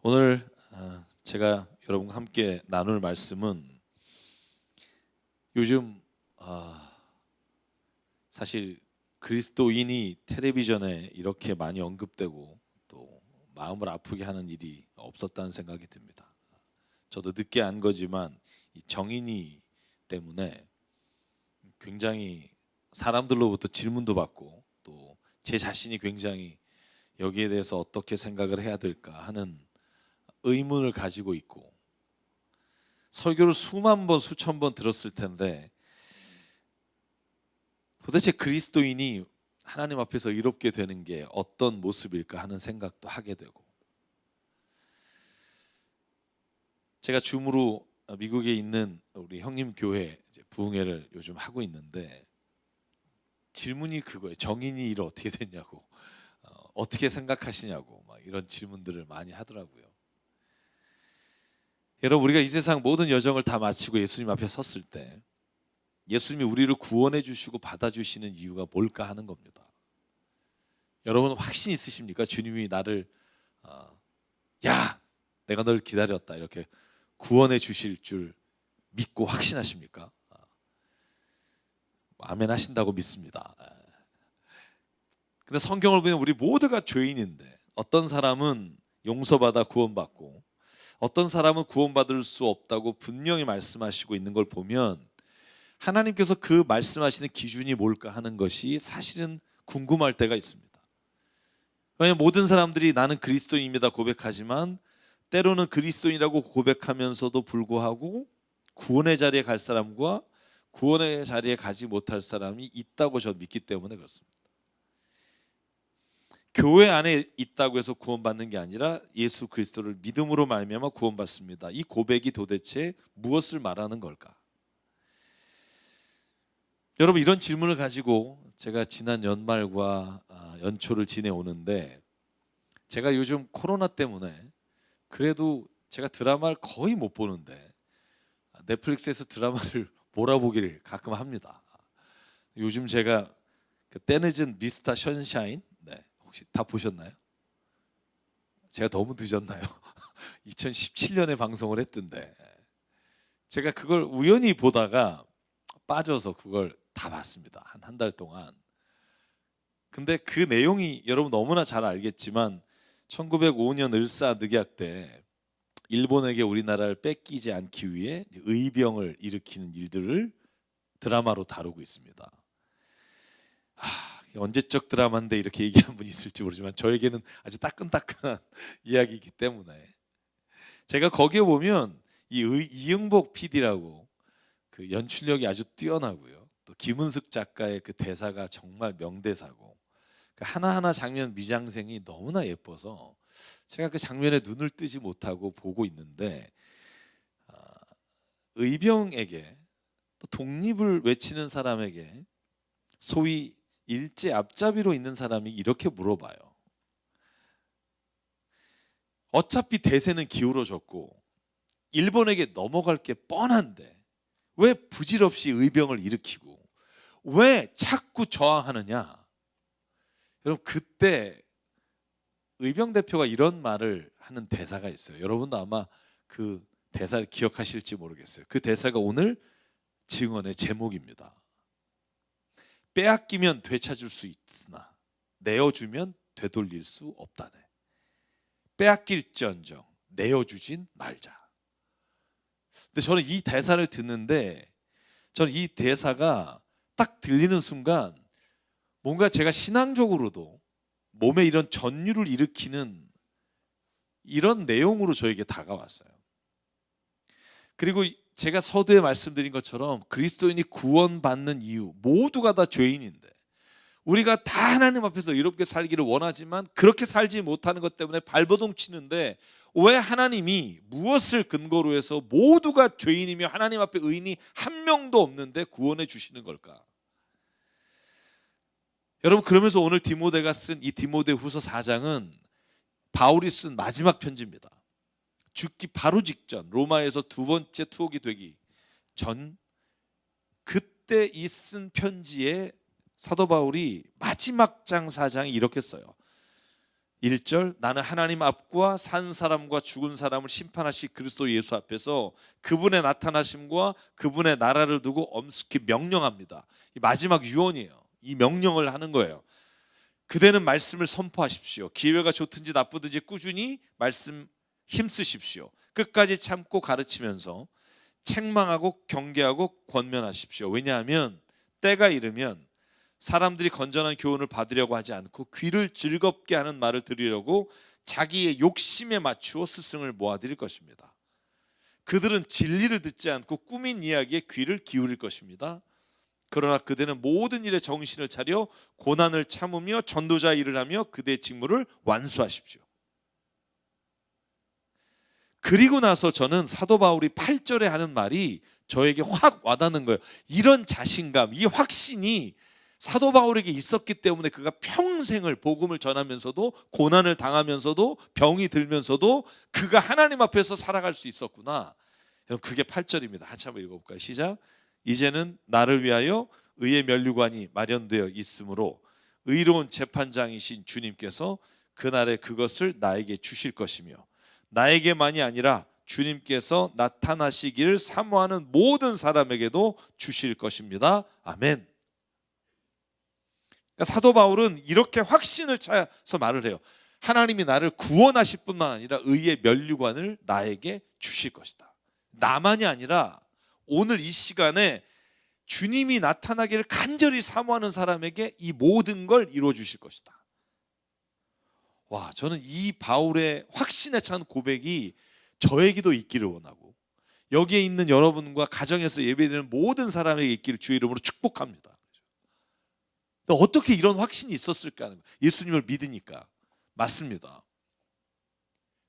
오늘 제가 여러분과 함께 나눌 말씀은 요즘 사실 그리스도인이 텔레비전에 이렇게 많이 언급되고 또 마음을 아프게 하는 일이 없었다는 생각이 듭니다. 저도 늦게 안 거지만 이 정인이 때문에 굉장히 사람들로부터 질문도 받고 또 제 자신이 굉장히 여기에 대해서 어떻게 생각을 해야 될까 하는 의문을 가지고 있고, 설교를 수만 번 수천 번 들었을 텐데 도대체 그리스도인이 하나님 앞에서 의롭게 되는 게 어떤 모습일까 하는 생각도 하게 되고, 제가 줌으로 미국에 있는 우리 형님 교회 부흥회를 요즘 하고 있는데 질문이 그거예요. 정인이 일 어떻게 됐냐고, 어떻게 생각하시냐고 막 이런 질문들을 많이 하더라고요. 여러분, 우리가 이 세상 모든 여정을 다 마치고 예수님 앞에 섰을 때 예수님이 우리를 구원해 주시고 받아주시는 이유가 뭘까 하는 겁니다. 여러분 확신 있으십니까? 주님이 나를 야, 내가 널 기다렸다 이렇게 구원해 주실 줄 믿고 확신하십니까? 아멘 하신다고 믿습니다. 근데 성경을 보면 우리 모두가 죄인인데 어떤 사람은 용서받아 구원받고 어떤 사람은 구원받을 수 없다고 분명히 말씀하시고 있는 걸 보면 하나님께서 그 말씀하시는 기준이 뭘까 하는 것이 사실은 궁금할 때가 있습니다. 왜냐하면 모든 사람들이 나는 그리스도인입니다 고백하지만 때로는 그리스도인이라고 고백하면서도 불구하고 구원의 자리에 갈 사람과 구원의 자리에 가지 못할 사람이 있다고 저는 믿기 때문에 그렇습니다. 교회 안에 있다고 해서 구원받는 게 아니라 예수 그리스도를 믿음으로 말미암아 구원받습니다. 이 고백이 도대체 무엇을 말하는 걸까? 여러분, 이런 질문을 가지고 제가 지난 연말과 연초를 지내오는데, 제가 요즘 코로나 때문에 그래도 제가 드라마를 거의 못 보는데 넷플릭스에서 드라마를 몰아보기를 가끔 합니다. 요즘 제가 그 때늦은 미스터 션샤인, 혹시 다 보셨나요? 제가 너무 늦었나요? 2017년에 방송을 했던데 제가 그걸 우연히 보다가 빠져서 그걸 다 봤습니다. 한 달 동안. 근데 그 내용이 여러분 너무나 잘 알겠지만 1905년 을사늑약 때 일본에게 우리나라를 뺏기지 않기 위해 의병을 일으키는 일들을 드라마로 다루고 있습니다. 언제적 드라마인데 이렇게 얘기하는 분이 있을지 모르지만 저에게는 아주 따끈따끈한 이야기이기 때문에, 제가 거기에 보면 이응복 PD라고 그 연출력이 아주 뛰어나고요, 또 김은숙 작가의 그 대사가 정말 명대사고, 그 하나하나 장면 미장센이 너무나 예뻐서 제가 그 장면에 눈을 뜨지 못하고 보고 있는데, 의병에게 또 독립을 외치는 사람에게 소위 일제 앞잡이로 있는 사람이 이렇게 물어봐요. 어차피 대세는 기울어졌고 일본에게 넘어갈 게 뻔한데 왜 부질없이 의병을 일으키고 왜 자꾸 저항하느냐? 여러분, 그때 의병 대표가 이런 말을 하는 대사가 있어요. 여러분도 아마 그 대사를 기억하실지 모르겠어요. 그 대사가 오늘 증언의 제목입니다. 빼앗기면 되찾을 수 있으나 내어주면 되돌릴 수 없다네. 빼앗길지언정 내어주진 말자. 근데 저는 이 대사를 듣는데, 저는 이 대사가 딱 들리는 순간 뭔가 제가 신앙적으로도 몸에 이런 전율을 일으키는 이런 내용으로 저에게 다가왔어요. 그리고 제가 서두에 말씀드린 것처럼 그리스도인이 구원받는 이유, 모두가 다 죄인인데 우리가 다 하나님 앞에서 의롭게 살기를 원하지만 그렇게 살지 못하는 것 때문에 발버둥 치는데, 왜 하나님이 무엇을 근거로 해서 모두가 죄인이며 하나님 앞에 의인이 한 명도 없는데 구원해 주시는 걸까? 여러분, 그러면서 오늘 디모데가 쓴 이 디모데후서 4장은 바울이 쓴 마지막 편지입니다. 죽기 바로 직전, 로마에서 두 번째 투옥이 되기 전, 그때 이 쓴 편지에 사도 바울이 마지막 장 4장이 이렇게 써요. 1절 나는 하나님 앞과 산 사람과 죽은 사람을 심판하실 그리스도 예수 앞에서 그분의 나타나심과 그분의 나라를 두고 엄숙히 명령합니다. 이 마지막 유언이에요. 이 명령을 하는 거예요. 그대는 말씀을 선포하십시오. 기회가 좋든지 나쁘든지 꾸준히 말씀 힘쓰십시오. 끝까지 참고 가르치면서 책망하고 경계하고 권면하십시오. 왜냐하면 때가 이르면 사람들이 건전한 교훈을 받으려고 하지 않고 귀를 즐겁게 하는 말을 들으려고 자기의 욕심에 맞추어 스승을 모아들일 것입니다. 그들은 진리를 듣지 않고 꾸민 이야기에 귀를 기울일 것입니다. 그러나 그대는 모든 일에 정신을 차려 고난을 참으며 전도자 일을 하며 그대의 직무를 완수하십시오. 그리고 나서 저는 사도 바울이 8절에 하는 말이 저에게 확 와닿는 거예요. 이런 자신감, 이 확신이 사도 바울에게 있었기 때문에 그가 평생을 복음을 전하면서도 고난을 당하면서도 병이 들면서도 그가 하나님 앞에서 살아갈 수 있었구나. 그게 8절입니다. 한참 읽어볼까요? 시작. 이제는 나를 위하여 의의 면류관이 마련되어 있으므로 의로운 재판장이신 주님께서 그날에 그것을 나에게 주실 것이며 나에게만이 아니라 주님께서 나타나시기를 사모하는 모든 사람에게도 주실 것입니다. 아멘. 사도 바울은 이렇게 확신을 차서 말을 해요. 하나님이 나를 구원하실 뿐만 아니라 의의 면류관을 나에게 주실 것이다. 나만이 아니라 오늘 이 시간에 주님이 나타나기를 간절히 사모하는 사람에게 이 모든 걸 이루어 주실 것이다. 와, 저는 이 바울의 확신에 찬 고백이 저에게도 있기를 원하고 여기에 있는 여러분과 가정에서 예배드리는 모든 사람에게 있기를 주의 이름으로 축복합니다. 어떻게 이런 확신이 있었을까 하는 거예요. 예수님을 믿으니까. 맞습니다.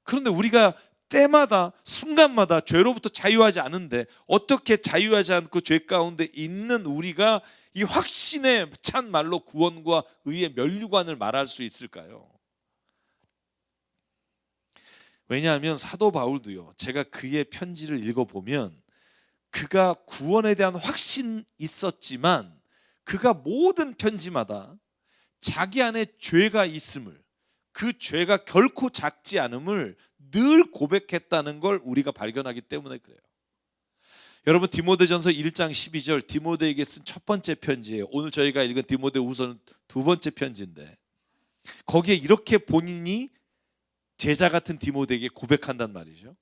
그런데 우리가 때마다 순간마다 죄로부터 자유하지 않은데 어떻게 자유하지 않고 죄 가운데 있는 우리가 이 확신에 찬 말로 구원과 의의 면류관을 말할 수 있을까요? 왜냐하면 사도 바울도요, 제가 그의 편지를 읽어보면 그가 구원에 대한 확신이 있었지만 그가 모든 편지마다 자기 안에 죄가 있음을, 그 죄가 결코 작지 않음을 늘 고백했다는 걸 우리가 발견하기 때문에 그래요. 여러분, 디모데전서 1장 12절 디모데에게 쓴 첫 번째 편지예요. 오늘 저희가 읽은 디모데후서는 두 번째 편지인데 거기에 이렇게 본인이 제자 같은 디모데에게 고백한단 말이죠.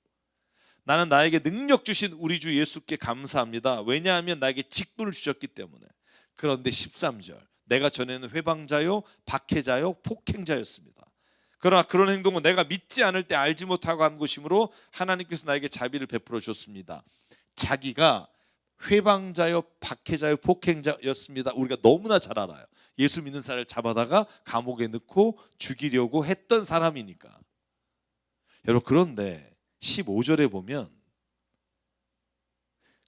나는 나에게 능력 주신 우리 주 예수께 감사합니다. 왜냐하면 나에게 직분을 주셨기 때문에. 그런데 13절 내가 전에는 회방자요 박해자요 폭행자였습니다. 그러나 그런 행동은 내가 믿지 않을 때 알지 못하고 한 것이므로 하나님께서 나에게 자비를 베풀어 줬습니다. 자기가 회방자요 박해자요 폭행자였습니다. 우리가 너무나 잘 알아요. 예수 믿는 사람을 잡아다가 감옥에 넣고 죽이려고 했던 사람이니까. 여러분, 그런데 15절에 보면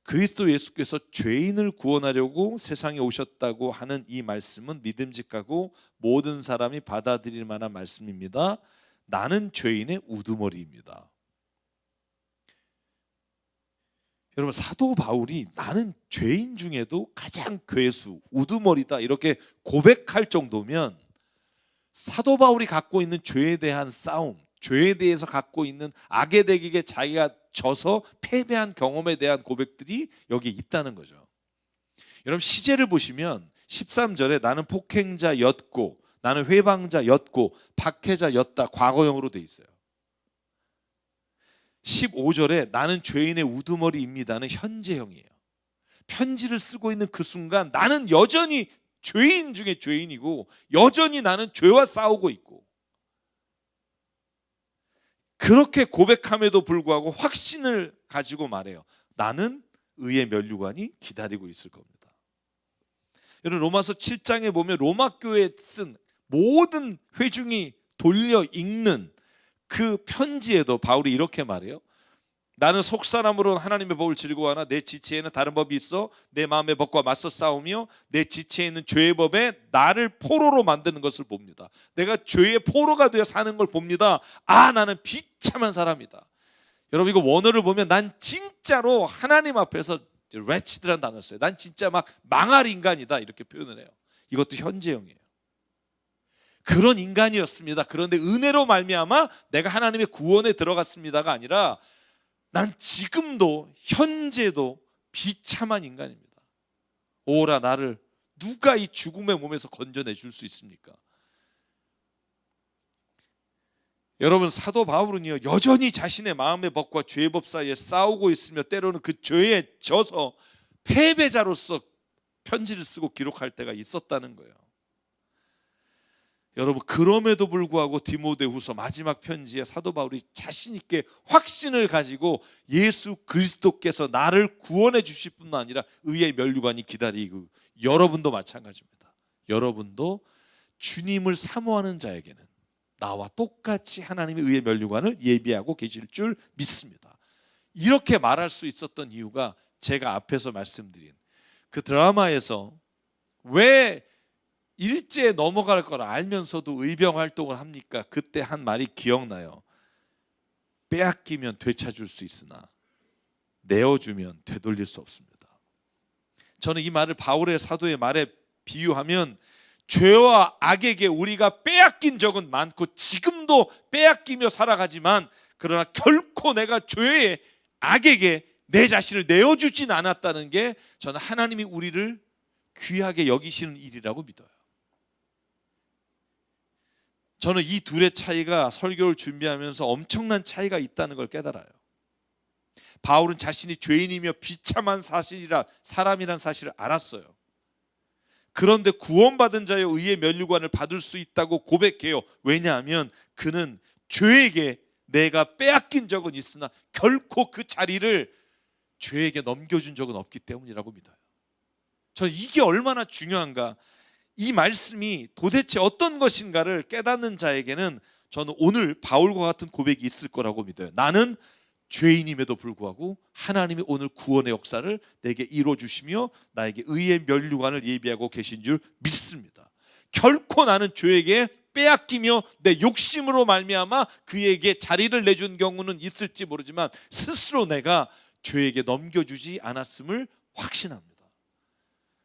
그리스도 예수께서 죄인을 구원하려고 세상에 오셨다고 하는 이 말씀은 믿음직하고 모든 사람이 받아들일 만한 말씀입니다. 나는 죄인의 우두머리입니다. 여러분, 사도 바울이 나는 죄인 중에도 가장 괴수, 우두머리다 이렇게 고백할 정도면 사도 바울이 갖고 있는 죄에 대한 싸움, 죄에 대해서 갖고 있는 악의 대격에 자기가 져서 패배한 경험에 대한 고백들이 여기 있다는 거죠. 여러분, 시제를 보시면 13절에 나는 폭행자였고 나는 회방자였고 박해자였다 과거형으로 돼 있어요. 15절에 나는 죄인의 우두머리입니다는 현재형이에요. 편지를 쓰고 있는 그 순간 나는 여전히 죄인 중에 죄인이고 여전히 나는 죄와 싸우고 있고, 그렇게 고백함에도 불구하고 확신을 가지고 말해요. 나는 의의 면류관이 기다리고 있을 겁니다. 여러분, 로마서 7장에 보면 로마 교회에 쓴 모든 회중이 돌려 읽는 그 편지에도 바울이 이렇게 말해요. 나는 속사람으로는 하나님의 법을 즐거워하나 내 지체에는 다른 법이 있어 내 마음의 법과 맞서 싸우며 내 지체에 있는 죄의 법에 나를 포로로 만드는 것을 봅니다. 내가 죄의 포로가 되어 사는 걸 봅니다. 아, 나는 비참한 사람이다. 여러분, 이거 원어를 보면 난 진짜로 하나님 앞에서 wretched라는 단어를 써요. 난 진짜 막 망할 인간이다 이렇게 표현을 해요. 이것도 현재형이에요. 그런 인간이었습니다. 그런데 은혜로 말미암아 내가 하나님의 구원에 들어갔습니다가 아니라 난 지금도 현재도 비참한 인간입니다. 오라 나를 누가 이 죽음의 몸에서 건져내 줄 수 있습니까? 여러분, 사도 바울은요 여전히 자신의 마음의 법과 죄의 법 사이에 싸우고 있으며 때로는 그 죄에 져서 패배자로서 편지를 쓰고 기록할 때가 있었다는 거예요. 여러분, 그럼에도 불구하고 디모데후서 마지막 편지에 사도 바울이 자신 있게 확신을 가지고 예수 그리스도께서 나를 구원해 주실 뿐만 아니라 의의 면류관이 기다리고, 여러분도 마찬가지입니다. 여러분도 주님을 사모하는 자에게는 나와 똑같이 하나님의 의의 면류관을 예비하고 계실 줄 믿습니다. 이렇게 말할 수 있었던 이유가 제가 앞에서 말씀드린 그 드라마에서 왜 일제에 넘어갈 걸 알면서도 의병 활동을 합니까? 그때 한 말이 기억나요. 빼앗기면 되찾을 수 있으나 내어주면 되돌릴 수 없습니다. 저는 이 말을 바울의 사도의 말에 비유하면 죄와 악에게 우리가 빼앗긴 적은 많고 지금도 빼앗기며 살아가지만, 그러나 결코 내가 죄의 악에게 내 자신을 내어주진 않았다는 게 저는 하나님이 우리를 귀하게 여기시는 일이라고 믿어요. 저는 이 둘의 차이가 설교를 준비하면서 엄청난 차이가 있다는 걸 깨달아요. 바울은 자신이 죄인이며 비참한 사람이란 사실을 알았어요. 그런데 구원받은 자의 의의 면류관을 받을 수 있다고 고백해요. 왜냐하면 그는 죄에게 내가 빼앗긴 적은 있으나 결코 그 자리를 죄에게 넘겨준 적은 없기 때문이라고 믿어요. 저는 이게 얼마나 중요한가, 이 말씀이 도대체 어떤 것인가를 깨닫는 자에게는 저는 오늘 바울과 같은 고백이 있을 거라고 믿어요. 나는 죄인임에도 불구하고 하나님이 오늘 구원의 역사를 내게 이루어주시며 나에게 의의 면류관을 예비하고 계신 줄 믿습니다. 결코 나는 죄에게 빼앗기며 내 욕심으로 말미암아 그에게 자리를 내준 경우는 있을지 모르지만 스스로 내가 죄에게 넘겨주지 않았음을 확신합니다.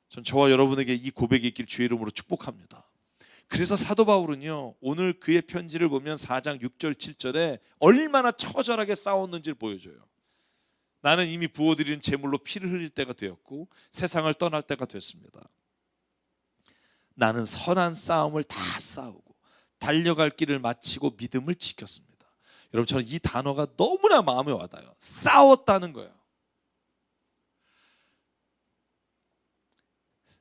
전 저와 여러분에게 이 고백이 있길 주의 이름으로 축복합니다. 그래서 사도 바울은요 오늘 그의 편지를 보면 4장 6절 7절에 얼마나 처절하게 싸웠는지를 보여줘요. 나는 이미 부어드리는 제물로 피를 흘릴 때가 되었고 세상을 떠날 때가 됐습니다. 나는 선한 싸움을 다 싸우고 달려갈 길을 마치고 믿음을 지켰습니다. 여러분, 저는 이 단어가 너무나 마음에 와닿아요. 싸웠다는 거예요.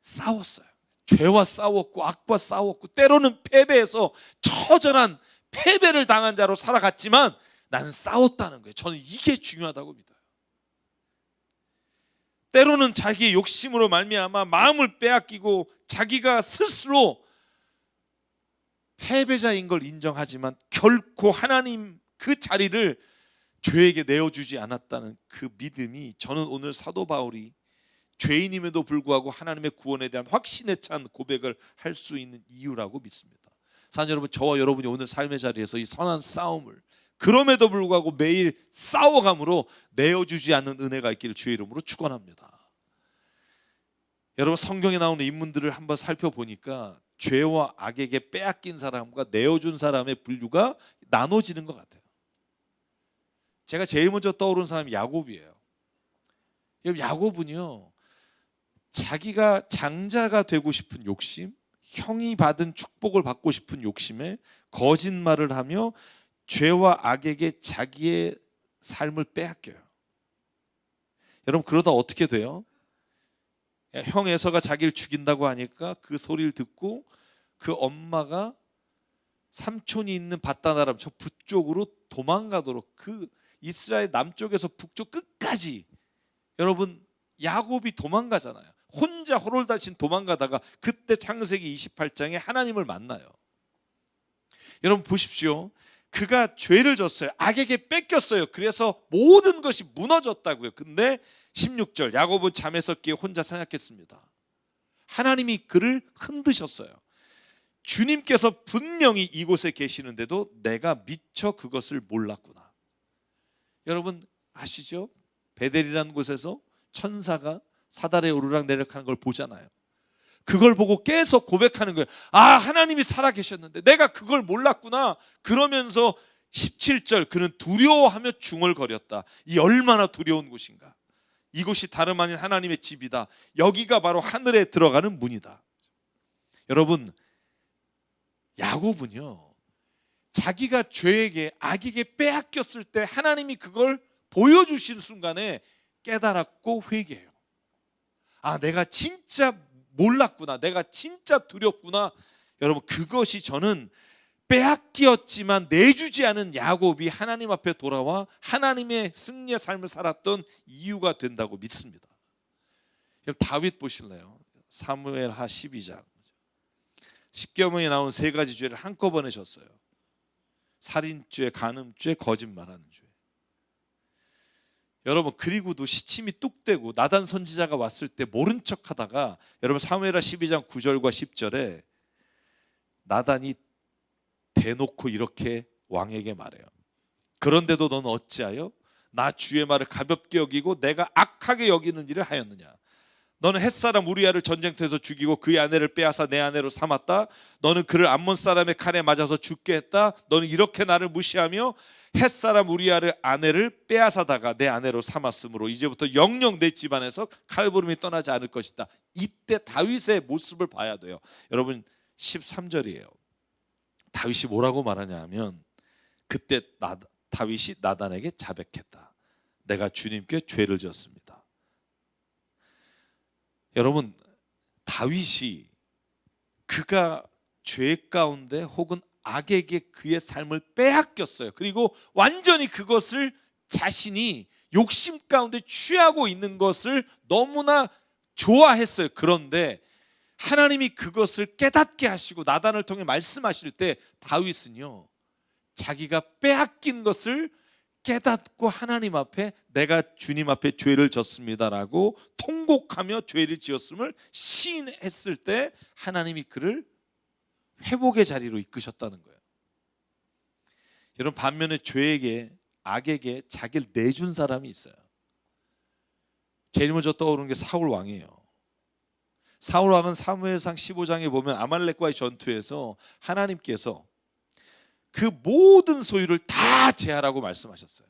싸웠어요. 죄와 싸웠고 악과 싸웠고 때로는 패배해서 처절한 패배를 당한 자로 살아갔지만 나는 싸웠다는 거예요. 저는 이게 중요하다고 믿어요. 때로는 자기의 욕심으로 말미암아 마음을 빼앗기고 자기가 스스로 패배자인 걸 인정하지만 결코 하나님 그 자리를 죄에게 내어주지 않았다는 그 믿음이, 저는 오늘 사도 바울이 죄인임에도 불구하고 하나님의 구원에 대한 확신에 찬 고백을 할 수 있는 이유라고 믿습니다. 사랑하는 여러분, 저와 여러분이 오늘 삶의 자리에서 이 선한 싸움을 그럼에도 불구하고 매일 싸워감으로 내어주지 않는 은혜가 있기를 주의 이름으로 축원합니다. 여러분, 성경에 나오는 인물들을 한번 살펴보니까 죄와 악에게 빼앗긴 사람과 내어준 사람의 분류가 나눠지는 것 같아요. 제가 제일 먼저 떠오르는 사람이 야곱이에요. 여러분, 야곱은요 자기가 장자가 되고 싶은 욕심, 형이 받은 축복을 받고 싶은 욕심에 거짓말을 하며 죄와 악에게 자기의 삶을 빼앗겨요. 여러분, 그러다 어떻게 돼요? 형 에서가 자기를 죽인다고 하니까 그 소리를 듣고 그 엄마가 삼촌이 있는 밧다나람 저 북쪽으로 도망가도록, 그 이스라엘 남쪽에서 북쪽 끝까지, 여러분 야곱이 도망가잖아요. 혼자 호롤다신 도망가다가 그때 창세기 28장에 하나님을 만나요. 여러분 보십시오. 그가 죄를 졌어요. 악에게 뺏겼어요. 그래서 모든 것이 무너졌다고요. 근데 16절, 야곱은 잠에서 깨어 혼자 생각했습니다. 하나님이 그를 흔드셨어요. 주님께서 분명히 이곳에 계시는데도 내가 미처 그것을 몰랐구나. 여러분 아시죠? 베델이라는 곳에서 천사가 사다리에 오르락내리락 하는 걸 보잖아요. 그걸 보고 깨서 고백하는 거예요. 아, 하나님이 살아계셨는데 내가 그걸 몰랐구나. 그러면서 17절, 그는 두려워하며 중얼거렸다. 이 얼마나 두려운 곳인가. 이곳이 다름 아닌 하나님의 집이다. 여기가 바로 하늘에 들어가는 문이다. 여러분, 야곱은요, 자기가 죄에게, 악에게 빼앗겼을 때 하나님이 그걸 보여주신 순간에 깨달았고 회개해요. 아, 내가 진짜 몰랐구나. 내가 진짜 두렵구나. 여러분, 그것이 저는 빼앗겼지만 내주지 않은 야곱이 하나님 앞에 돌아와 하나님의 승리의 삶을 살았던 이유가 된다고 믿습니다. 그럼 다윗 보실래요? 사무엘하 12장. 십계명에 나온 세 가지 죄를 한꺼번에 졌어요. 살인죄, 간음죄, 거짓말하는 죄. 여러분, 그리고도 시침이 뚝 떼고 나단 선지자가 왔을 때 모른 척하다가, 여러분 사무엘하 12장 9절과 10절에 나단이 대놓고 이렇게 왕에게 말해요. 그런데도 너는 어찌하여 나 주의 말을 가볍게 여기고 내가 악하게 여기는 일을 하였느냐. 너는 햇사람 우리아를 전쟁터에서 죽이고 그의 아내를 빼앗아 내 아내로 삼았다. 너는 그를 암몬 사람의 칼에 맞아서 죽게 했다. 너는 이렇게 나를 무시하며 햇사람 우리아를 아내를 빼앗아다가 내 아내로 삼았으므로 이제부터 영영 내 집안에서 칼부름이 떠나지 않을 것이다. 이때 다윗의 모습을 봐야 돼요. 여러분, 13절이에요. 다윗이 뭐라고 말하냐 하면, 그때 다윗이 나단에게 자백했다. 내가 주님께 죄를 지었습니다. 여러분, 다윗이 그가 죄 가운데 혹은 악에게 그의 삶을 빼앗겼어요. 그리고 완전히 그것을 자신이 욕심 가운데 취하고 있는 것을 너무나 좋아했어요. 그런데 하나님이 그것을 깨닫게 하시고 나단을 통해 말씀하실 때 다윗은요, 자기가 빼앗긴 것을 깨닫고 하나님 앞에 내가 주님 앞에 죄를 졌습니다라고 통곡하며 죄를 지었음을 시인했을 때 하나님이 그를 회복의 자리로 이끄셨다는 거예요. 여러분, 반면에 죄에게, 악에게 자기를 내준 사람이 있어요. 제일 먼저 떠오르는 게 사울 왕이에요. 사울 왕은 사무엘상 15장에 보면 아말렉과의 전투에서 하나님께서 그 모든 소유를 다 제하라고 말씀하셨어요.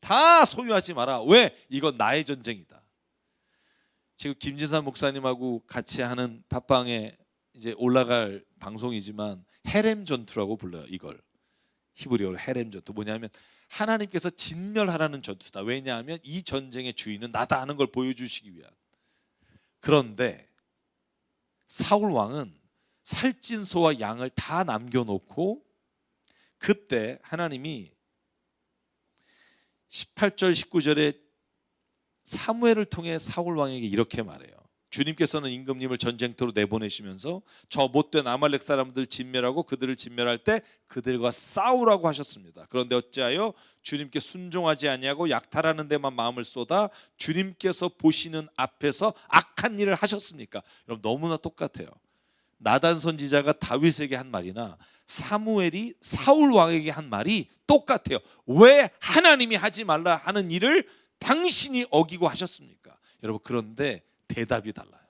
다 소유하지 마라. 왜? 이건 나의 전쟁이다. 지금 김진산 목사님하고 같이 하는 팟빵에 이제 올라갈 방송이지만 헤렘 전투라고 불러요. 이걸 히브리어로 헤렘 전투. 뭐냐면 하나님께서 진멸하라는 전투다. 왜냐하면 이 전쟁의 주인은 나다 하는 걸 보여주시기 위한. 그런데 사울 왕은 살찐 소와 양을 다 남겨놓고, 그때 하나님이 18절 19절에 사무엘을 통해 사울 왕에게 이렇게 말해요. 주님께서는 임금님을 전쟁터로 내보내시면서 저 못된 아말렉 사람들 진멸하고 그들을 진멸할 때 그들과 싸우라고 하셨습니다. 그런데 어찌하여 주님께 순종하지 아니하고 약탈하는 데만 마음을 쏟아 주님께서 보시는 앞에서 악한 일을 하셨습니까? 여러분, 너무나 똑같아요. 나단 선지자가 다윗에게 한 말이나 사무엘이 사울 왕에게 한 말이 똑같아요. 왜 하나님이 하지 말라 하는 일을 당신이 어기고 하셨습니까? 여러분, 그런데 대답이 달라요.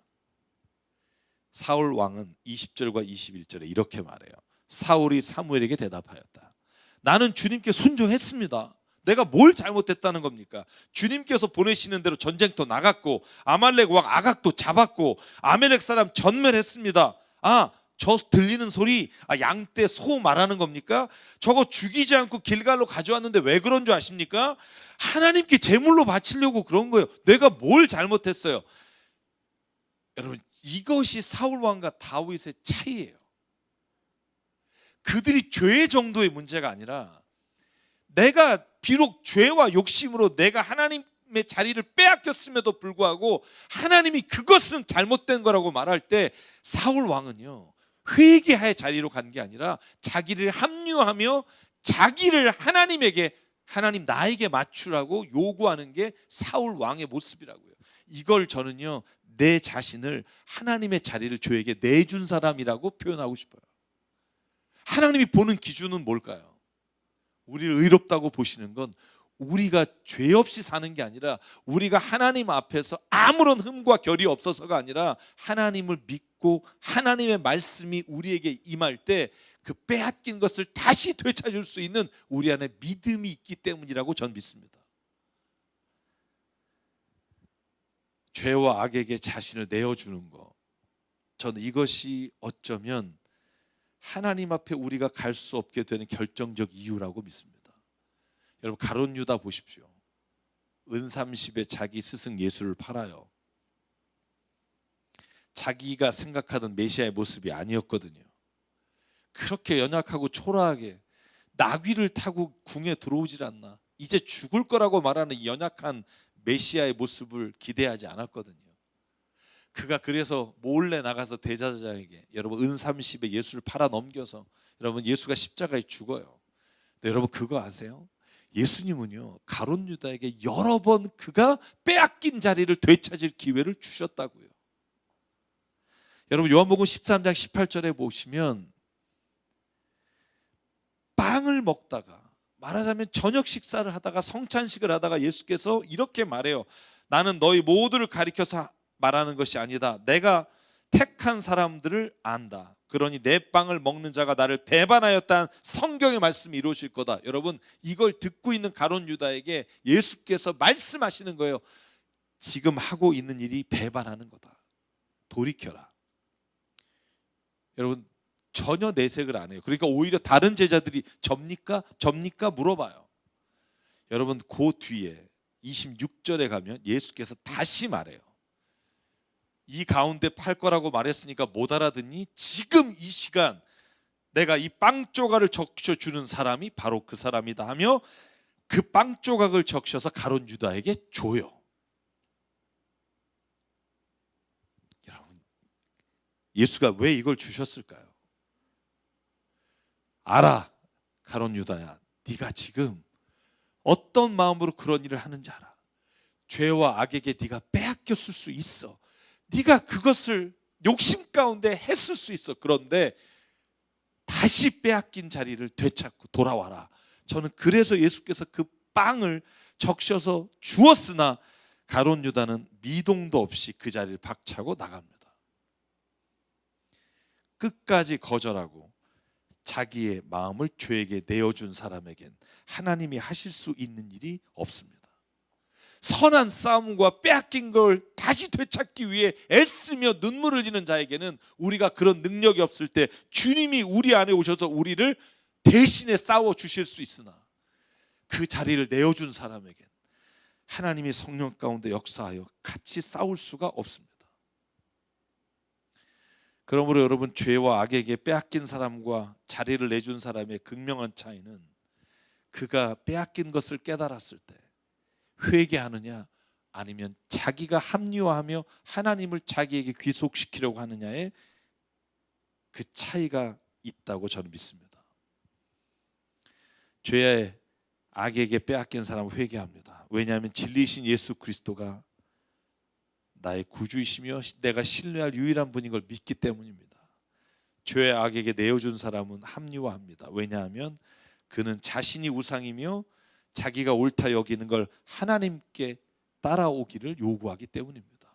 사울 왕은 20절과 21절에 이렇게 말해요. 사울이 사무엘에게 대답하였다. 나는 주님께 순종했습니다. 내가 뭘 잘못했다는 겁니까? 주님께서 보내시는 대로 전쟁터 나갔고 아말렉 왕 아각도 잡았고 아말렉 사람 전멸했습니다. 저 들리는 소리, 양떼 소 말하는 겁니까? 저거 죽이지 않고 길갈로 가져왔는데 왜 그런 줄 아십니까? 하나님께 제물로 바치려고 그런 거예요. 내가 뭘 잘못했어요? 여러분, 이것이 사울 왕과 다윗의 차이예요. 그들이 죄 정도의 문제가 아니라, 내가 비록 죄와 욕심으로 내가 하나님의 자리를 빼앗겼음에도 불구하고 하나님이 그것은 잘못된 거라고 말할 때 사울 왕은요, 회개의 자리로 간 게 아니라 자기를 합리화하며 자기를 하나님에게, 하나님 나에게 맞추라고 요구하는 게 사울 왕의 모습이라고요. 이걸 저는요, 내 자신을 하나님의 자리를 저에게 내준 사람이라고 표현하고 싶어요. 하나님이 보는 기준은 뭘까요? 우리를 의롭다고 보시는 건 우리가 죄 없이 사는 게 아니라 우리가 하나님 앞에서 아무런 흠과 결이 없어서가 아니라 하나님을 믿고 하나님의 말씀이 우리에게 임할 때 그 빼앗긴 것을 다시 되찾을 수 있는 우리 안에 믿음이 있기 때문이라고 전 믿습니다. 죄와 악에게 자신을 내어주는 것, 저는 이것이 어쩌면 하나님 앞에 우리가 갈 수 없게 되는 결정적 이유라고 믿습니다. 여러분, 가룟 유다 보십시오. 은30에 자기 스승 예수를 팔아요. 자기가 생각하던 메시아의 모습이 아니었거든요. 그렇게 연약하고 초라하게 나귀를 타고 궁에 들어오질 않나, 이제 죽을 거라고 말하는 이 연약한 메시아의 모습을 기대하지 않았거든요. 그가 그래서 몰래 나가서 대제사장에게, 여러분, 은30에 예수를 팔아 넘겨서, 여러분, 예수가 십자가에 죽어요. 근데 여러분, 그거 아세요? 예수님은요, 가룟 유다에게 여러 번 그가 빼앗긴 자리를 되찾을 기회를 주셨다고요. 여러분, 요한복음 13장 18절에 보시면 빵을 먹다가, 말하자면 저녁 식사를 하다가, 성찬식을 하다가 예수께서 이렇게 말해요. 나는 너희 모두를 가리켜서 말하는 것이 아니다. 내가 택한 사람들을 안다. 그러니 내 빵을 먹는 자가 나를 배반하였다는 성경의 말씀이 이루어질 거다. 여러분, 이걸 듣고 있는 가룟 유다에게 예수께서 말씀하시는 거예요. 지금 하고 있는 일이 배반하는 거다. 돌이켜라. 여러분, 전혀 내색을 안 해요. 그러니까 오히려 다른 제자들이 접니까? 접니까? 물어봐요. 여러분, 그 뒤에 26절에 가면 예수께서 다시 말해요. 이 가운데 팔 거라고 말했으니까 못 알아듣니? 지금 이 시간 내가 이 빵 조각을 적셔주는 사람이 바로 그 사람이다 하며 그 빵 조각을 적셔서 가룟 유다에게 줘요. 여러분, 예수가 왜 이걸 주셨을까요? 알아, 가룟 유다야, 네가 지금 어떤 마음으로 그런 일을 하는지 알아. 죄와 악에게 네가 빼앗겼을 수 있어. 네가 그것을 욕심 가운데 했을 수 있어. 그런데 다시 빼앗긴 자리를 되찾고 돌아와라. 저는 그래서 예수께서 그 빵을 적셔서 주었으나 가룟 유다는 미동도 없이 그 자리를 박차고 나갑니다. 끝까지 거절하고 자기의 마음을 죄에게 내어준 사람에겐 하나님이 하실 수 있는 일이 없습니다. 선한 싸움과 빼앗긴 걸 다시 되찾기 위해 애쓰며 눈물을 흘리는 자에게는 우리가 그런 능력이 없을 때 주님이 우리 안에 오셔서 우리를 대신에 싸워 주실 수 있으나 그 자리를 내어준 사람에겐 하나님이 성령 가운데 역사하여 같이 싸울 수가 없습니다. 그러므로 여러분, 죄와 악에게 빼앗긴 사람과 자리를 내준 사람의 극명한 차이는 그가 빼앗긴 것을 깨달았을 때 회개하느냐 아니면 자기가 합리화하며 하나님을 자기에게 귀속시키려고 하느냐의 그 차이가 있다고 저는 믿습니다. 죄의 악에게 빼앗긴 사람은 회개합니다. 왜냐하면 진리이신 예수 그리스도가 나의 구주이시며 내가 신뢰할 유일한 분인 걸 믿기 때문입니다. 죄의 악에게 내어준 사람은 합리화합니다. 왜냐하면 그는 자신이 우상이며 자기가 옳다 여기는 걸 하나님께 따라오기를 요구하기 때문입니다.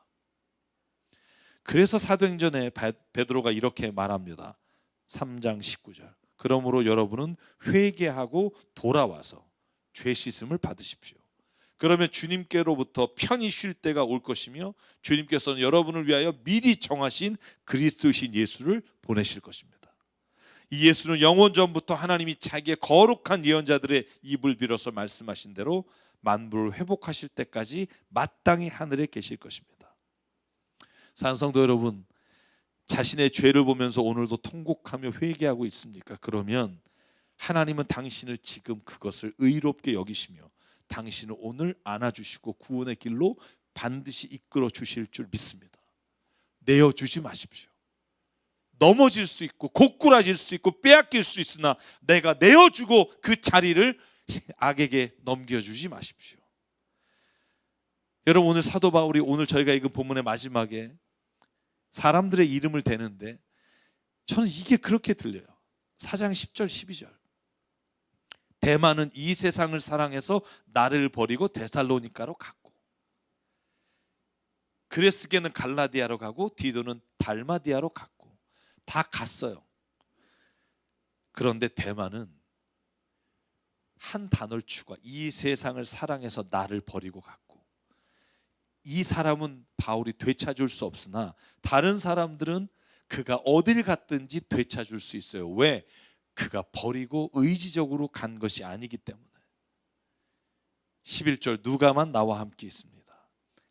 그래서 사도행전에 베드로가 이렇게 말합니다. 3장 19절. 그러므로 여러분은 회개하고 돌아와서 죄 씻음을 받으십시오. 그러면 주님께로부터 편히 쉴 때가 올 것이며 주님께서는 여러분을 위하여 미리 정하신 그리스도이신 예수를 보내실 것입니다. 이 예수는 영원 전부터 하나님이 자기의 거룩한 예언자들의 입을 빌어서 말씀하신 대로 만물을 회복하실 때까지 마땅히 하늘에 계실 것입니다. 산성도 여러분, 자신의 죄를 보면서 오늘도 통곡하며 회개하고 있습니까? 그러면 하나님은 당신을 지금 그것을 의롭게 여기시며 당신을 오늘 안아주시고 구원의 길로 반드시 이끌어 주실 줄 믿습니다. 내어주지 마십시오. 넘어질 수 있고 고꾸라질 수 있고 빼앗길 수 있으나 내가 내어주고 그 자리를 악에게 넘겨주지 마십시오. 여러분, 오늘 사도 바울이 오늘 저희가 읽은 본문의 마지막에 사람들의 이름을 대는데 저는 이게 그렇게 들려요. 4장 10절 12절. 데마는 이 세상을 사랑해서 나를 버리고 데살로니가로 갔고, 그레스게는 갈라디아로 가고 디도는 달마디아로 갔고, 다 갔어요. 그런데 데마는 한 단어를 추가, 이 세상을 사랑해서 나를 버리고 갔고, 이 사람은 바울이 되찾을 수 없으나 다른 사람들은 그가 어딜 갔든지 되찾을 수 있어요. 왜? 그가 버리고 의지적으로 간 것이 아니기 때문에. 11절, 누가만 나와 함께 있습니다.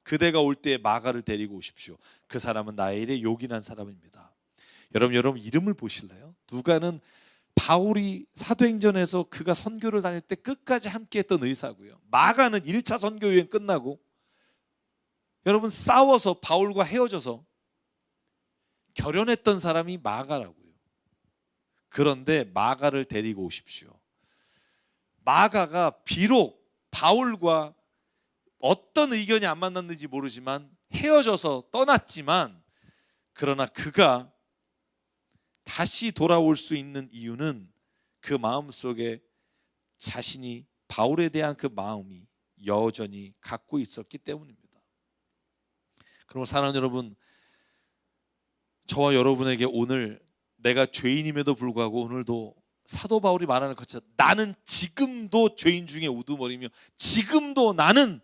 그대가 올 때에 마가를 데리고 오십시오. 그 사람은 나의 일에 요긴한 사람입니다. 여러분 이름을 보실래요? 누가는 바울이 사도행전에서 그가 선교를 다닐 때 끝까지 함께했던 의사고요. 마가는 1차 선교 여행 끝나고 여러분 싸워서 바울과 헤어져서 결연했던 사람이 마가라고요. 그런데 마가를 데리고 오십시오. 마가가 비록 바울과 어떤 의견이 안 맞았는지 모르지만 헤어져서 떠났지만, 그러나 그가 다시 돌아올 수 있는 이유는 그 마음속에 자신이 바울에 대한 그 마음이 여전히 갖고 있었기 때문입니다. 그럼 사랑하는 여러분, 저와 여러분에게 오늘 내가 죄인임에도 불구하고 오늘도 사도 바울이 말하는 것처럼 나는 지금도 죄인 중에 우두머리며 지금도 나는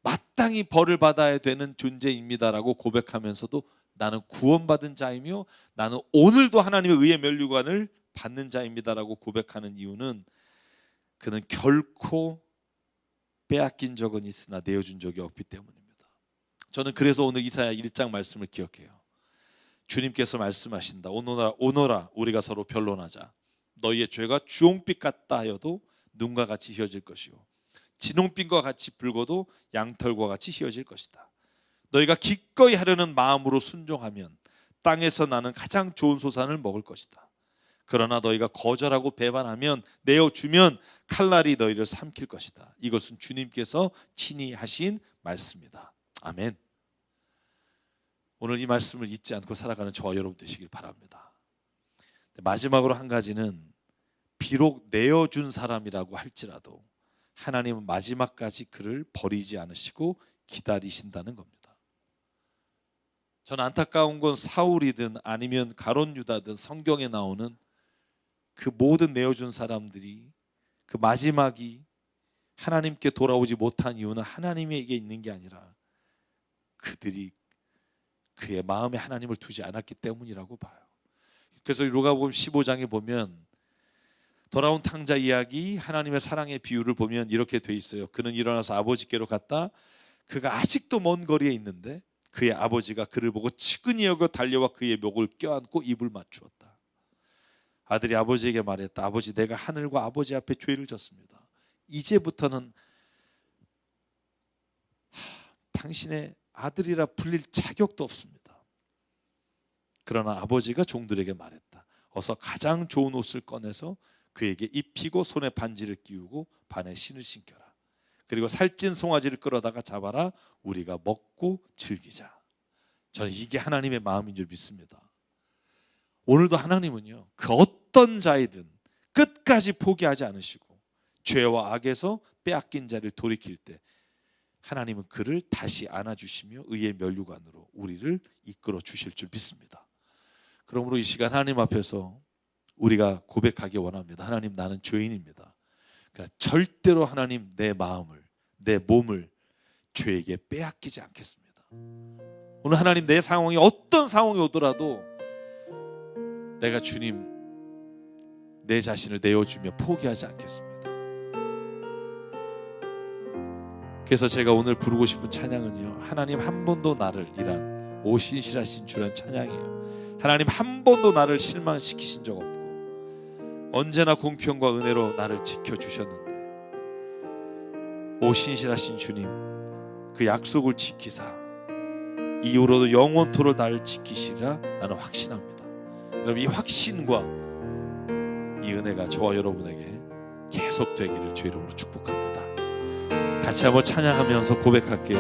마땅히 벌을 받아야 되는 존재입니다라고 고백하면서도 나는 구원받은 자이며 나는 오늘도 하나님의 의의 면류관을 받는 자입니다라고 고백하는 이유는 그는 결코 빼앗긴 적은 있으나 내어준 적이 없기 때문입니다. 저는 그래서 오늘 이사야 1장 말씀을 기억해요. 주님께서 말씀하신다. 오너라 우리가 서로 변론하자. 너희의 죄가 주홍빛 같다 하여도 눈과 같이 희어질 것이요 진홍빛과 같이 붉어도 양털과 같이 희어질 것이다. 너희가 기꺼이 하려는 마음으로 순종하면 땅에서 나는 가장 좋은 소산을 먹을 것이다. 그러나 너희가 거절하고 배반하면 내어주면 칼날이 너희를 삼킬 것이다. 이것은 주님께서 친히 하신 말씀이다. 아멘. 오늘 이 말씀을 잊지 않고 살아가는 저와 여러분 되시길 바랍니다. 마지막으로 한 가지는, 비록 내어준 사람이라고 할지라도 하나님은 마지막까지 그를 버리지 않으시고 기다리신다는 겁니다. 저는 안타까운 건 사울이든 아니면 가룟 유다든 성경에 나오는 그 모든 내어준 사람들이 그 마지막이 하나님께 돌아오지 못한 이유는 하나님에게 있는 게 아니라 그들이 그의 마음에 하나님을 두지 않았기 때문이라고 봐요. 그래서 누가복음 15장에 보면 돌아온 탕자 이야기, 하나님의 사랑의 비유를 보면 이렇게 돼 있어요. 그는 일어나서 아버지께로 갔다. 그가 아직도 먼 거리에 있는데 그의 아버지가 그를 보고 측은히 여겨 달려와 그의 목을 껴안고 입을 맞추었다. 아들이 아버지에게 말했다. 아버지, 내가 하늘과 아버지 앞에 죄를 졌습니다. 이제부터는 당신의 아들이라 불릴 자격도 없습니다. 그러나 아버지가 종들에게 말했다. 어서 가장 좋은 옷을 꺼내서 그에게 입히고 손에 반지를 끼우고 발에 신을 신겨라. 그리고 살찐 송아지를 끌어다가 잡아라. 우리가 먹고 즐기자. 저는 이게 하나님의 마음인 줄 믿습니다. 오늘도 하나님은요, 그 어떤 자이든 끝까지 포기하지 않으시고 죄와 악에서 빼앗긴 자를 돌이킬 때 하나님은 그를 다시 안아주시며 의의 면류관으로 우리를 이끌어 주실 줄 믿습니다. 그러므로 이 시간 하나님 앞에서 우리가 고백하기 원합니다. 하나님, 나는 죄인입니다. 그러나 절대로 하나님 내 마음을, 내 몸을 죄에게 빼앗기지 않겠습니다. 오늘 하나님, 내 상황이 어떤 상황이 오더라도 내가 주님 내 자신을 내어주며 포기하지 않겠습니다. 그래서 제가 오늘 부르고 싶은 찬양은요, 하나님 한 번도 나를 이란 오신실하신 주란 찬양이에요. 하나님 한 번도 나를 실망시키신 적 없고 언제나 공평과 은혜로 나를 지켜주셨는데 오신실하신 주님, 그 약속을 지키사 이후로도 영원토록 나를 지키시리라 나는 확신합니다. 여러분, 이 확신과 이 은혜가 저와 여러분에게 계속 되기를 주의 이름으로 축복합니다. 같이 한번 찬양하면서 고백할게요.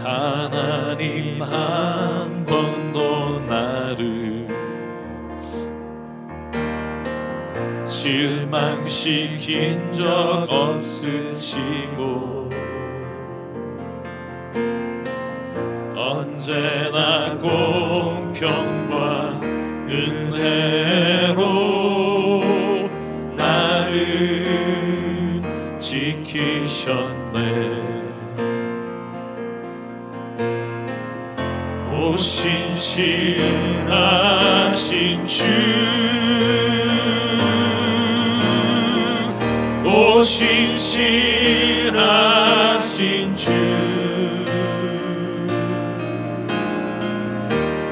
하나님 한 번도 나를 실망시킨 적 없으시고 언제나 공평과 은혜로 나를 지키셨네. 오 신실하신 주, 오 신실하신 주,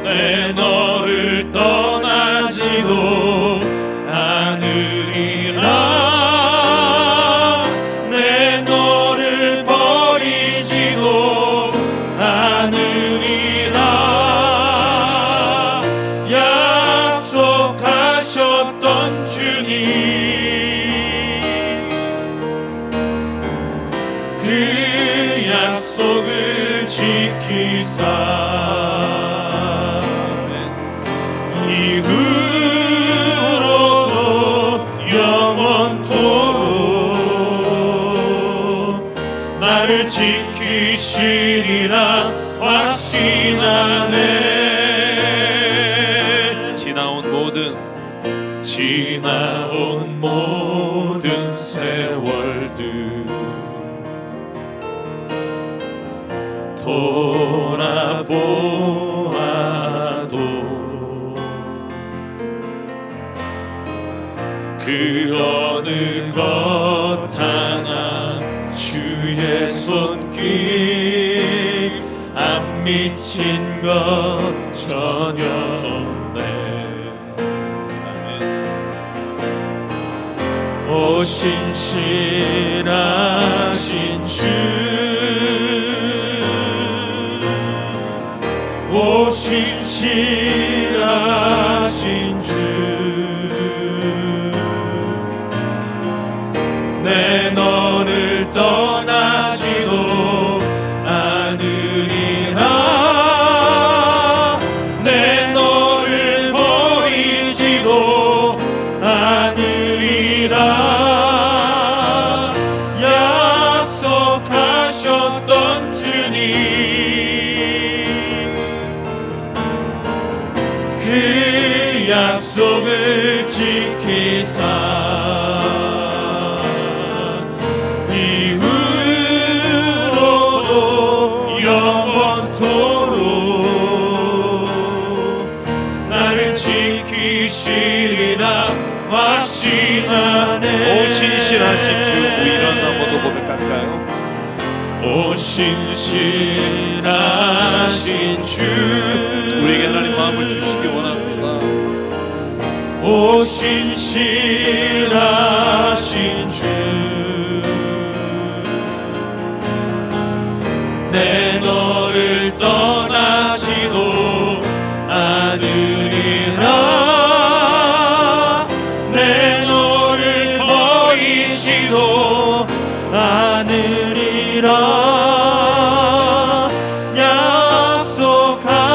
내 너를 떠나지도 않으리라. 내 너를 버리지도 않으리라. 약속하셨던 주님, 그 약속을 지키사 이후로도 영원토록 나를 지키시리라 확신하네. 지나온 모든 세월들 돌아보아도 그 어느 것 하나 주의 손길 안 미친 것 전혀 없네. 오 신실하신 주, 오 신실하신 주, 내 너를 떠나지도 않으리라. 내 너를 버리지도 않으리라. 약속하셨던 주님, 그 약속을 지키사 이후로도 영원토록 나를 지키시리라 확신하네. 오 신실하신 주, 우리 일어나서 한번 더 고백할까요? 오 신실하신 주, 우리에게 하나님 마음을 주시기 원합니다. 오 신실하신 주, 내 너를 떠나지도 않으리라. 내 너를 버리지도 않으리라.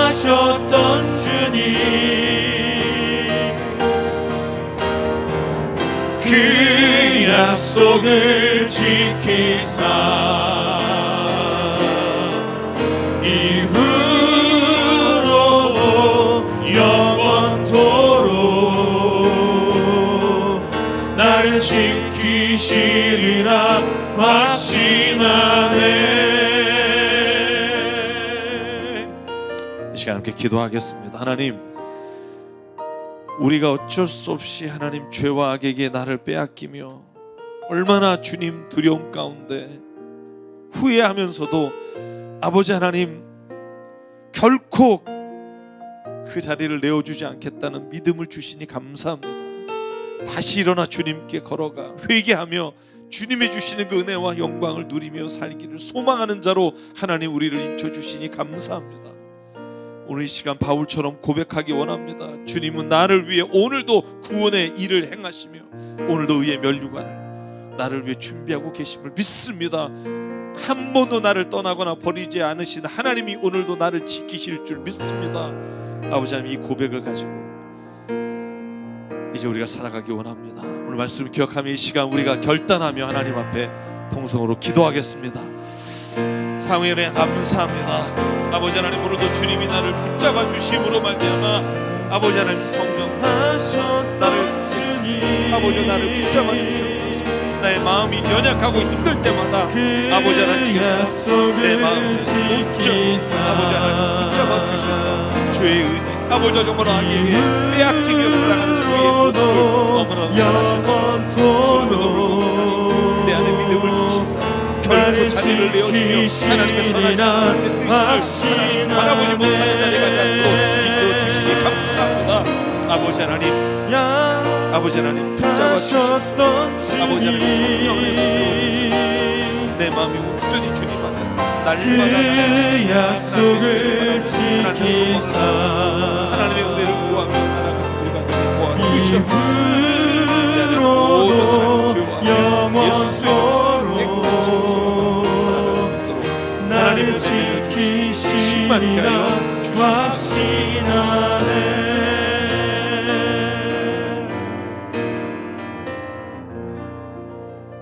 약속하셨던 주님, 그 약속을 지키사 이후로도 영원토록 나를 지키시리라 확신하네. 이 시간 함께 기도하겠습니다. 하나님, 우리가 어쩔 수 없이 하나님 죄와 악에게 나를 빼앗기며 얼마나 주님 두려움 가운데 후회하면서도 아버지 하나님 결코 그 자리를 내어주지 않겠다는 믿음을 주시니 감사합니다. 다시 일어나 주님께 걸어가 회개하며 주님의 주시는 그 은혜와 영광을 누리며 살기를 소망하는 자로 하나님 우리를 인쳐주시니 감사합니다. 오늘 이 시간 바울처럼 고백하기 원합니다. 주님은 나를 위해 오늘도 구원의 일을 행하시며 오늘도 의의 면류관을 나를 위해 준비하고 계심을 믿습니다. 한 번도 나를 떠나거나 버리지 않으신 하나님이 오늘도 나를 지키실 줄 믿습니다. 아버지 하나님, 이 고백을 가지고 이 이제 우리가 살아가기 원합니다. 오늘 말씀 기억하며 이 시간 우리가 결단하며 하나님 앞에 통성으로 기도하겠습니다. 사랑의 은혜 감사합니다. 아버지 하나님, 오늘도 주님이 나를 붙잡아 주심으로 말미암아 아버지 하나님 성령 나를 나를 붙잡아 주시옵소서. 나의 마음이 연약하고 힘들 때마다 아버지 하나님께서 내 마음을 온전히 아버지 하나님 붙잡아 주셔서 주의 은혜 아버지 정말 나에게 빼앗기며 살아가는 주의 모습을 너무나 잘하시다. 내 안에 믿음을 주시사 결코 자리를 내어주며 하나님의 선하신 뜻을 하나님 바라보지 못하는 자리가 않도록 이끌어 주시니 감사합니다. 아버지 하나님 붙잡아 주셔서 아버지 하나님 성령 안에서 세워주셔서 내 마음이 온전히 주님 안에서 날마다 약속을 지키사 하나님의 은혜를 구하며 나아가는 우리가 되게 도와주시옵소서. 나를 지키시리라 확신하네.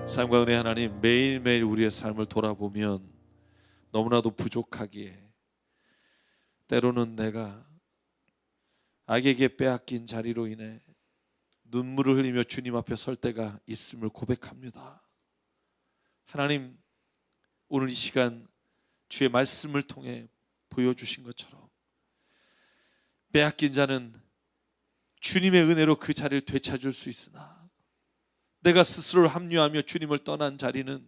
삶과 은혜 하나님, 매일매일 우리의 삶을 돌아보면 너무나도 부족하기에 때로는 내가 악에게 빼앗긴 자리로 인해 눈물을 흘리며 주님 앞에 설 때가 있음을 고백합니다. 하나님, 오늘 이 시간 주의 말씀을 통해 보여주신 것처럼 빼앗긴 자는 주님의 은혜로 그 자리를 되찾을 수 있으나 내가 스스로를 합류하며 주님을 떠난 자리는,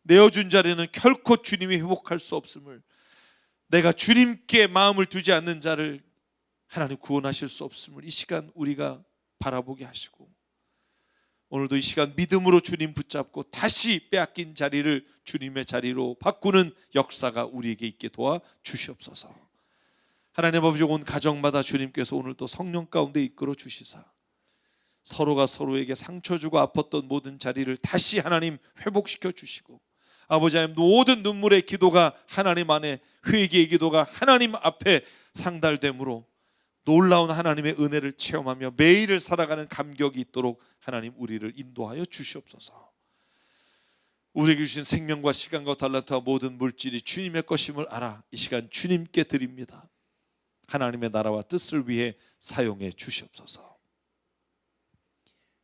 내어준 자리는 결코 주님이 회복할 수 없음을, 내가 주님께 마음을 두지 않는 자를 하나님 구원하실 수 없음을 이 시간 우리가 바라보게 하시고, 오늘도 이 시간 믿음으로 주님 붙잡고 다시 빼앗긴 자리를 주님의 자리로 바꾸는 역사가 우리에게 있게 도와 주시옵소서. 하나님 아버지, 온 가정마다 주님께서 오늘도 성령 가운데 이끌어 주시사 서로가 서로에게 상처 주고 아팠던 모든 자리를 다시 하나님 회복시켜 주시고, 아버지 하나님 모든 눈물의 기도가 하나님 안에, 회개의 기도가 하나님 앞에 상달됨으로 놀라운 하나님의 은혜를 체험하며 매일을 살아가는 감격이 있도록 하나님 우리를 인도하여 주시옵소서. 우리에게 주신 생명과 시간과 달란트와 모든 물질이 주님의 것임을 알아 이 시간 주님께 드립니다. 하나님의 나라와 뜻을 위해 사용해 주시옵소서.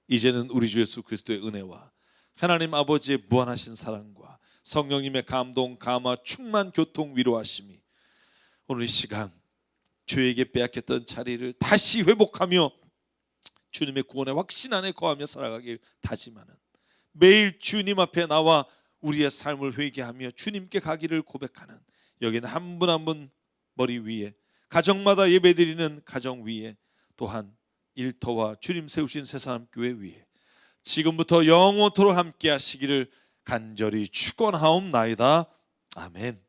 이제는 우리 주 예수 그리스도의 은혜와 하나님 아버지의 무한하신 사랑과 성령님의 감동, 감화, 충만, 교통, 위로하심이 오늘 이 시간 죄에게 빼앗겼던 자리를 다시 회복하며 주님의 구원의 확신 안에 거하며 살아가길 다짐하는, 매일 주님 앞에 나와 우리의 삶을 회개하며 주님께 가기를 고백하는, 여기는 한 분 한 분 머리 위에, 가정마다 예배드리는 가정 위에, 또한 일터와 주님 세우신 새사람교회 위에 지금부터 영원토록 함께 하시기를 간절히 축원하옵나이다. 아멘.